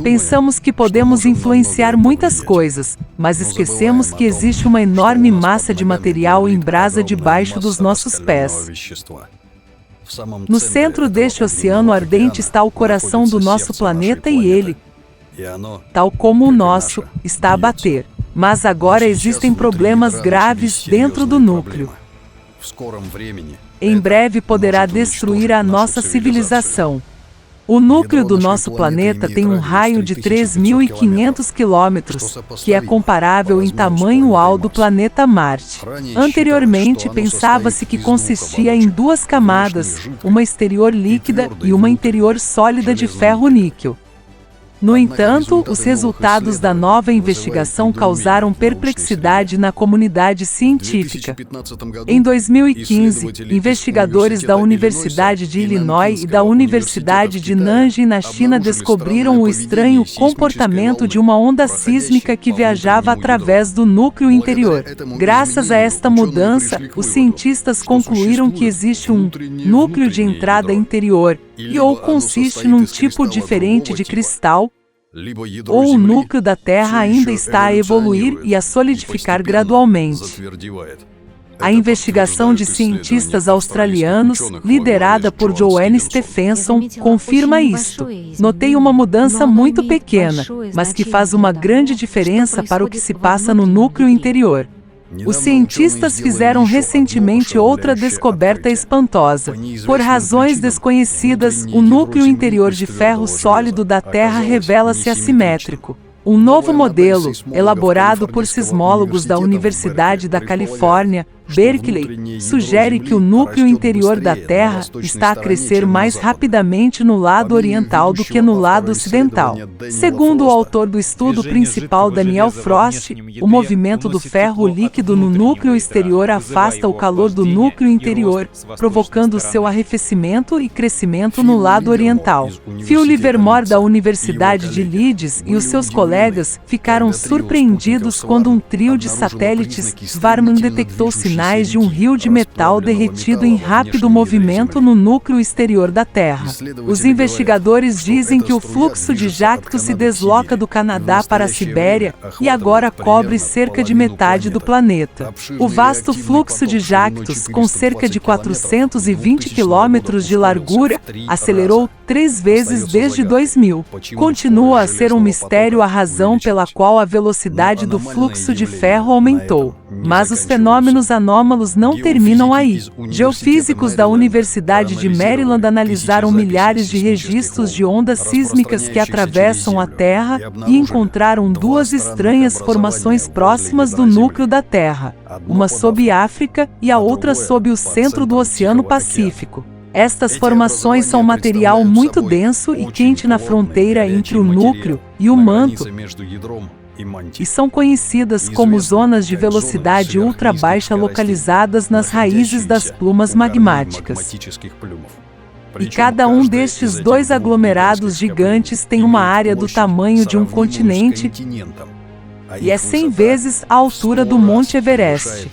Pensamos que podemos influenciar muitas coisas, mas esquecemos que existe uma enorme massa de material em brasa debaixo dos nossos pés. No centro deste oceano ardente está o coração do nosso planeta e ele, tal como o nosso, está a bater. Mas agora existem problemas graves dentro do núcleo. Em breve poderá destruir a nossa civilização. O núcleo do nosso planeta tem um raio de 3.500 quilômetros, que é comparável em tamanho ao do planeta Marte. Anteriormente, pensava-se que consistia em duas camadas, uma exterior líquida e uma interior sólida de ferro-níquel. No entanto, os resultados da nova investigação causaram perplexidade na comunidade científica. Em 2015, investigadores da Universidade de Illinois e da Universidade de Nanjing, na China, descobriram o estranho comportamento de uma onda sísmica que viajava através do núcleo interior. Graças a esta mudança, os cientistas concluíram que existe um núcleo de entrada interior, ou consiste num tipo diferente de cristal, ou o núcleo da Terra ainda está a evoluir e a solidificar gradualmente. A investigação de cientistas australianos, liderada por Joanne Stephenson, confirma isto. Notei uma mudança muito pequena, mas que faz uma grande diferença para o que se passa no núcleo interior. Os cientistas fizeram recentemente outra descoberta espantosa. Por razões desconhecidas, o núcleo interior de ferro sólido da Terra revela-se assimétrico. Um novo modelo, elaborado por sismólogos da Universidade da Califórnia, Berkeley, sugere que o núcleo interior da Terra está a crescer mais rapidamente no lado oriental do que no lado ocidental. Segundo o autor do estudo principal, Daniel Frost, o movimento do ferro líquido no núcleo exterior afasta o calor do núcleo interior, provocando seu arrefecimento e crescimento no lado oriental. Phil Livermore, da Universidade de Leeds, e os seus colegas ficaram surpreendidos quando um trio de satélites Varman detectou sinais de um rio de metal derretido em rápido movimento no núcleo exterior da Terra. Os investigadores dizem que o fluxo de jacto se desloca do Canadá para a Sibéria e agora cobre cerca de metade do planeta. O vasto fluxo de jactos, com cerca de 420 quilômetros de largura, acelerou 3 vezes desde 2000. Continua a ser um mistério a razão pela qual a velocidade do fluxo de ferro aumentou. Mas os fenômenos anômalos não terminam aí. Geofísicos da Universidade de Maryland analisaram milhares de registros de ondas sísmicas que atravessam a Terra e encontraram duas estranhas formações próximas do núcleo da Terra, uma sob África e a outra sob o centro do Oceano Pacífico. Estas formações são material muito denso e quente na fronteira entre o núcleo e o manto, e são conhecidas como zonas de velocidade ultra-baixa localizadas nas raízes das plumas magmáticas. E cada um destes dois aglomerados gigantes tem uma área do tamanho de um continente e é 100 vezes a altura do Monte Everest.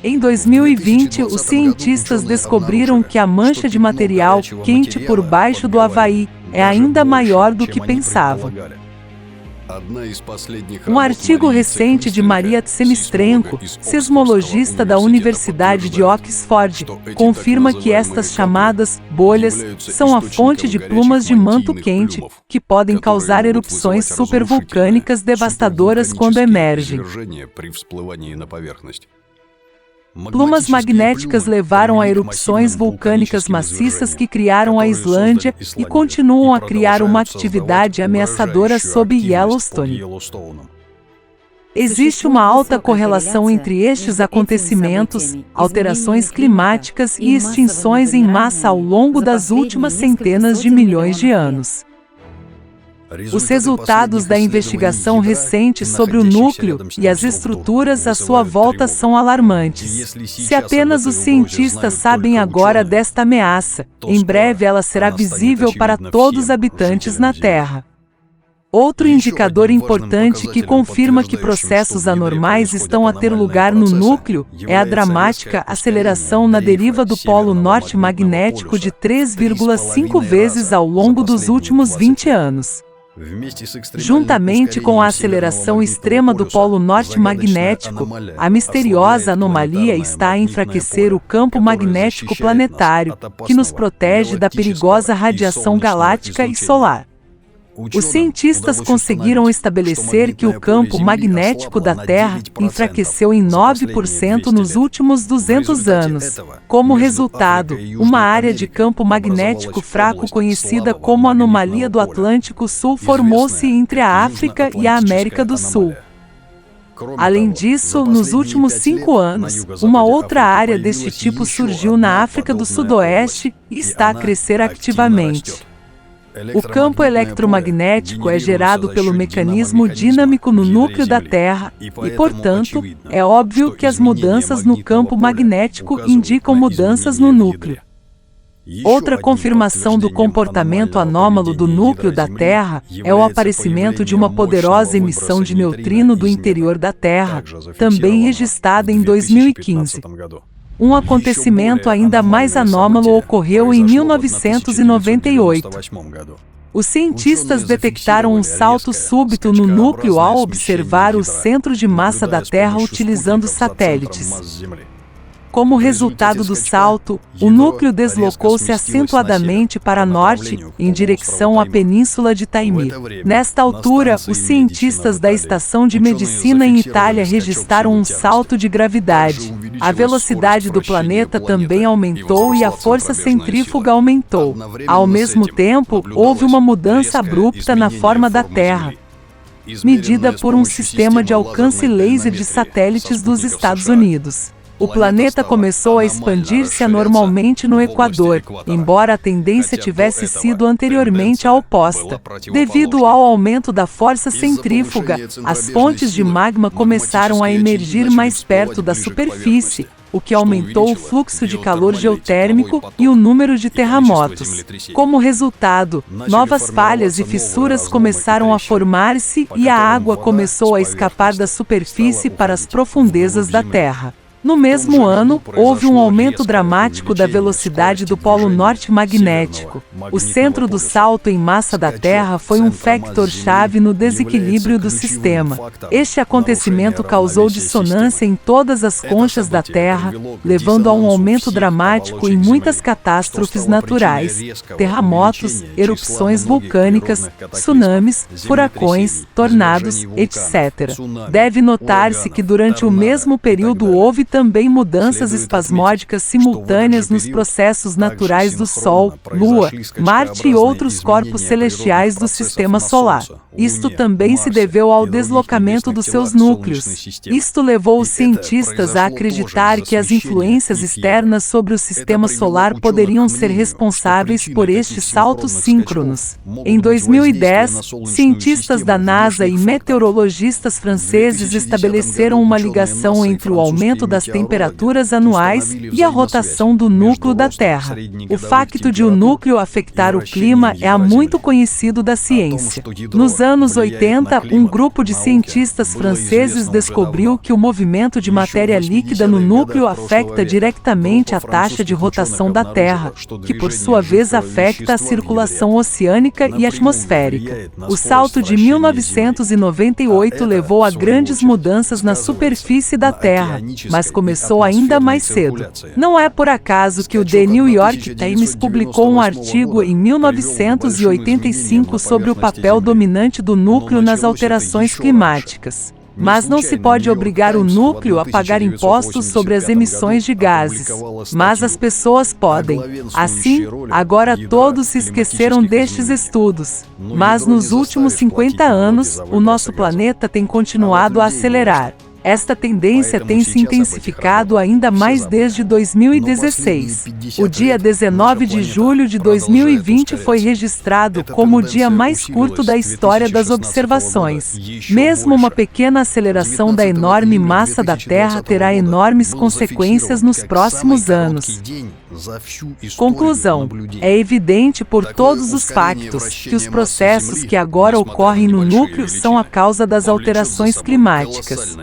Em 2020, os cientistas descobriram que a mancha de material quente por baixo do Havaí é ainda maior do que pensavam. Um artigo recente de Maria Tsemistenko, sismologista da Universidade de Oxford, confirma que estas chamadas bolhas são a fonte de plumas de manto quente, que podem causar erupções supervulcânicas devastadoras quando emergem. Plumas magnéticas levaram a erupções vulcânicas maciças que criaram a Islândia e continuam a criar uma atividade ameaçadora sob Yellowstone. Existe uma alta correlação entre estes acontecimentos, alterações climáticas e extinções em massa ao longo das últimas centenas de milhões de anos. Os resultados da investigação recente sobre o núcleo e as estruturas à sua volta são alarmantes. Se apenas os cientistas sabem agora desta ameaça, em breve ela será visível para todos os habitantes na Terra. Outro indicador importante que confirma que processos anormais estão a ter lugar no núcleo é a dramática aceleração na deriva do polo norte magnético de 3,5 vezes ao longo dos últimos 20 anos. Juntamente com a aceleração extrema do Polo Norte magnético, a misteriosa anomalia está a enfraquecer o campo magnético planetário, que nos protege da perigosa radiação galáctica e solar. Os cientistas conseguiram estabelecer que o campo magnético da Terra enfraqueceu em 9% nos últimos 200 anos. Como resultado, uma área de campo magnético fraco conhecida como Anomalia do Atlântico Sul formou-se entre a África e a América do Sul. Além disso, nos últimos 5 anos, uma outra área deste tipo surgiu na África do Sudoeste e está a crescer ativamente. O campo eletromagnético é gerado pelo mecanismo dinâmico no núcleo da Terra e, portanto, é óbvio que as mudanças no campo magnético indicam mudanças no núcleo. Outra confirmação do comportamento anômalo do núcleo da Terra é o aparecimento de uma poderosa emissão de neutrino do interior da Terra, também registrada em 2015. Um acontecimento ainda mais anômalo ocorreu em 1998. Os cientistas detectaram um salto súbito no núcleo ao observar o centro de massa da Terra utilizando satélites. Como resultado do salto, o núcleo deslocou-se acentuadamente para norte, em direção à península de Taimir. Nesta altura, os cientistas da Estação de Medicina em Itália registraram um salto de gravidade. A velocidade do planeta também aumentou e a força centrífuga aumentou. Ao mesmo tempo, houve uma mudança abrupta na forma da Terra, medida por um sistema de alcance laser de satélites dos Estados Unidos. O planeta começou a expandir-se anormalmente no Equador, embora a tendência tivesse sido anteriormente a oposta. Devido ao aumento da força centrífuga, as fontes de magma começaram a emergir mais perto da superfície, o que aumentou o fluxo de calor geotérmico e o número de terremotos. Como resultado, novas falhas e fissuras começaram a formar-se e a água começou a escapar da superfície para as profundezas da Terra. No mesmo ano, houve um aumento dramático da velocidade do Polo Norte magnético. O centro do salto em massa da Terra foi um factor-chave no desequilíbrio do sistema. Este acontecimento causou dissonância em todas as conchas da Terra, levando a um aumento dramático em muitas catástrofes naturais, terremotos, erupções vulcânicas, tsunamis, furacões, tornados, etc. Deve notar-se que durante o mesmo período houve também mudanças espasmódicas simultâneas nos processos naturais do Sol, Lua, Marte e outros corpos celestiais do Sistema Solar. Isto também se deveu ao deslocamento dos seus núcleos. Isto levou os cientistas a acreditar que as influências externas sobre o Sistema Solar poderiam ser responsáveis por estes saltos síncronos. Em 2010, cientistas da NASA e meteorologistas franceses estabeleceram uma ligação entre o aumento das temperaturas anuais e a rotação do núcleo da Terra. O facto de o núcleo afetar o clima é muito conhecido da ciência. Nos anos 80, um grupo de cientistas franceses descobriu que o movimento de matéria líquida no núcleo afeta diretamente a taxa de rotação da Terra, que por sua vez afeta a circulação oceânica e atmosférica. O salto de 1998 levou a grandes mudanças na superfície da Terra, mas começou ainda mais cedo. Não é por acaso que o The New York Times publicou um artigo em 1985 sobre o papel dominante do núcleo nas alterações climáticas. Mas não se pode obrigar o núcleo a pagar impostos sobre as emissões de gases. Mas as pessoas podem. Assim, agora todos se esqueceram destes estudos. Mas nos últimos 50 anos, o nosso planeta tem continuado a acelerar. Esta tendência tem se intensificado ainda mais desde 2016. O dia 19 de julho de 2020 foi registrado como o dia mais curto da história das observações. Mesmo uma pequena aceleração da enorme massa da Terra terá enormes consequências nos próximos anos. Conclusão: é evidente por todos os factos que os processos que agora ocorrem no núcleo são a causa das alterações climáticas.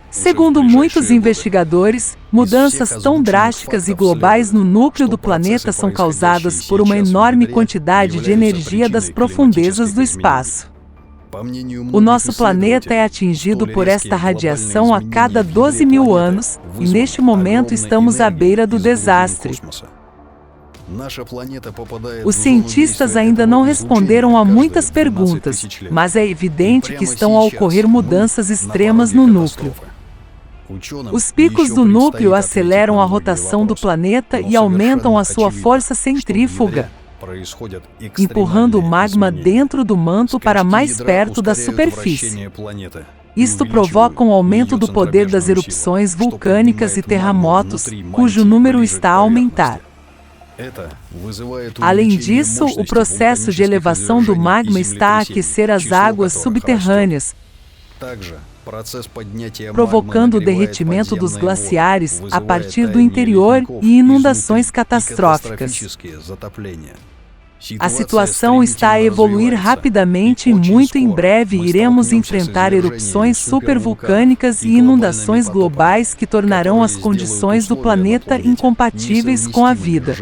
Segundo muitos investigadores, mudanças tão drásticas e globais no núcleo do planeta são causadas por uma enorme quantidade de energia das profundezas do espaço. O nosso planeta é atingido por esta radiação a cada 12 mil anos, e neste momento estamos à beira do desastre. Os cientistas ainda não responderam a muitas perguntas, mas é evidente que estão a ocorrer mudanças extremas no núcleo. Os picos do núcleo aceleram a rotação do planeta e aumentam a sua força centrífuga, empurrando o magma dentro do manto para mais perto da superfície. Isto provoca um aumento do poder das erupções vulcânicas e terremotos, cujo número está a aumentar. Além disso, o processo de elevação do magma está a aquecer as águas subterrâneas, provocando o derretimento dos glaciares a partir do interior e inundações catastróficas. A situação está a evoluir rapidamente e muito em breve iremos enfrentar erupções supervulcânicas e inundações globais que tornarão as condições do planeta incompatíveis com a vida.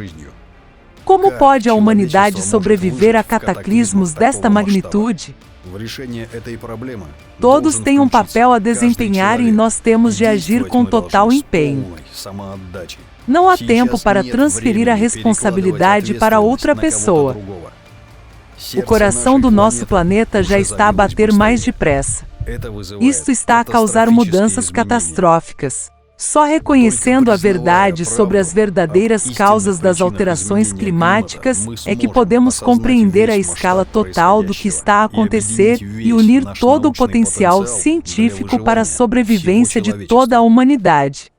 Como pode a humanidade sobreviver a cataclismos desta magnitude? Todos têm um papel a desempenhar e nós temos de agir com total empenho. Não há tempo para transferir a responsabilidade para outra pessoa. O coração do nosso planeta já está a bater mais depressa. Isto está a causar mudanças catastróficas. Só reconhecendo a verdade sobre as verdadeiras causas das alterações climáticas é que podemos compreender a escala total do que está a acontecer e unir todo o potencial científico para a sobrevivência de toda a humanidade.